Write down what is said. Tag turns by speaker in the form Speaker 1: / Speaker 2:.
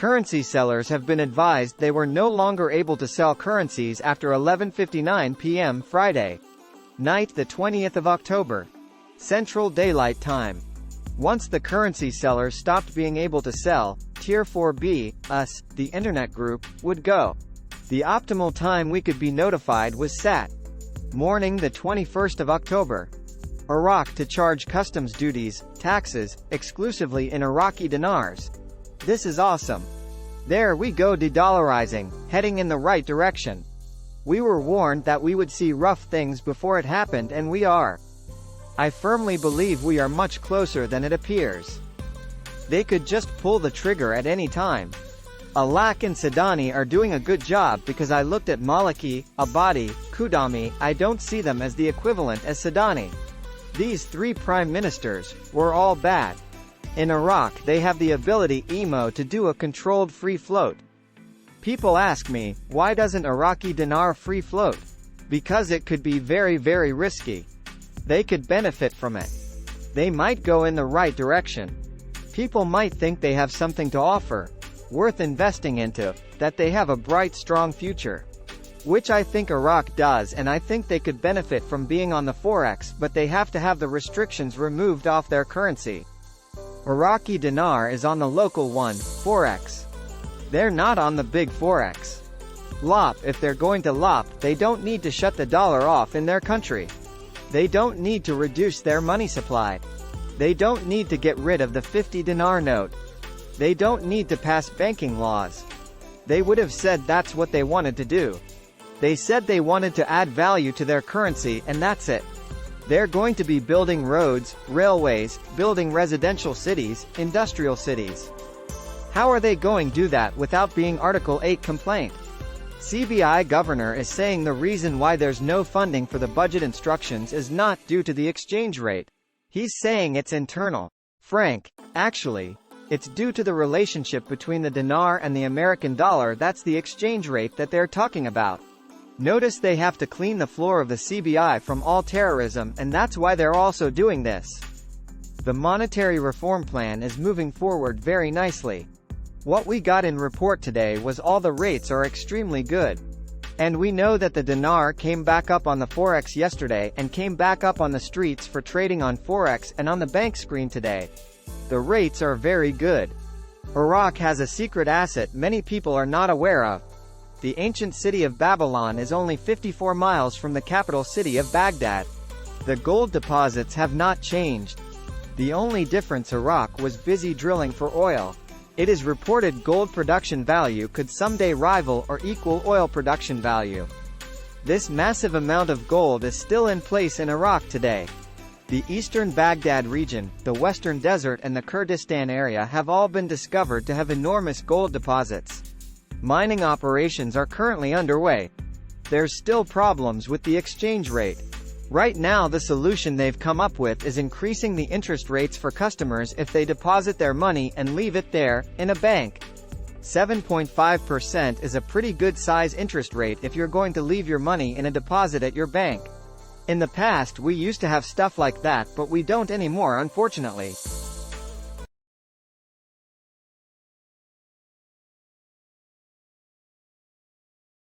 Speaker 1: Currency sellers have been advised they were no longer able to sell currencies after 11:59 p.m. Friday night, the 20th of October, Central Daylight Time. Once the currency sellers stopped being able to sell, Tier 4B, us, the internet group, would go. The optimal time we could be notified was Sat. Morning, the 21st of October. Iraq to charge customs duties, taxes, exclusively in Iraqi dinars. This is awesome. There we go, de-dollarizing, heading in the right direction. We were warned that we would see rough things before it happened, and we are. I firmly believe we are much closer than it appears. They could just pull the trigger at any time. Alak and Sadani are doing a good job because I looked at Maliki, Abadi, Kudami, I don't see them as the equivalent as Sadani. These three prime ministers were all bad. In Iraq they have the ability to do a controlled free float. People ask me, why doesn't Iraqi dinar free float? Because it could be very, very risky. They could benefit from it. They might go in the right direction. People might think they have something to offer, worth investing into, that they have a bright, strong future. Which I think Iraq does, and I think they could benefit from being on the Forex, but they have to have the restrictions removed off their currency. Iraqi dinar is on the local one, Forex. They're not on the big Forex. LOP, if they're going to LOP, they don't need to shut the dollar off in their country. They don't need to reduce their money supply. They don't need to get rid of the 50 dinar note. They don't need to pass banking laws. They would have said that's what they wanted to do. They said they wanted to add value to their currency, and that's it. They're going to be building roads, railways, building residential cities, industrial cities. How are they going to do that without being Article 8 complaint? CBI governor is saying the reason why there's no funding for the budget instructions is not due to the exchange rate. He's saying it's internal. Frank, actually, it's due to the relationship between the dinar and the American dollar. That's the exchange rate that they're talking about. Notice they have to clean the floor of the CBI from all terrorism, and that's why they're also doing this. The monetary reform plan is moving forward very nicely. What we got in report today was all the rates are extremely good. And we know that the dinar came back up on the Forex yesterday and came back up on the streets for trading on Forex and on the bank screen today. The rates are very good. Iraq has a secret asset many people are not aware of. The ancient city of Babylon is only 54 miles from the capital city of Baghdad. The gold deposits have not changed. The only difference, Iraq was busy drilling for oil. It is reported gold production value could someday rival or equal oil production value. This massive amount of gold is still in place in Iraq today. The eastern Baghdad region, the western desert and the Kurdistan area have all been discovered to have enormous gold deposits. Mining operations are currently underway. There's still problems with the exchange rate. Right now the solution they've come up with is increasing the interest rates for customers if they deposit their money and leave it there, in a bank. 7.5% is a pretty good size interest rate if you're going to leave your money in a deposit at your bank. In the past we used to have stuff like that, but we don't anymore, unfortunately.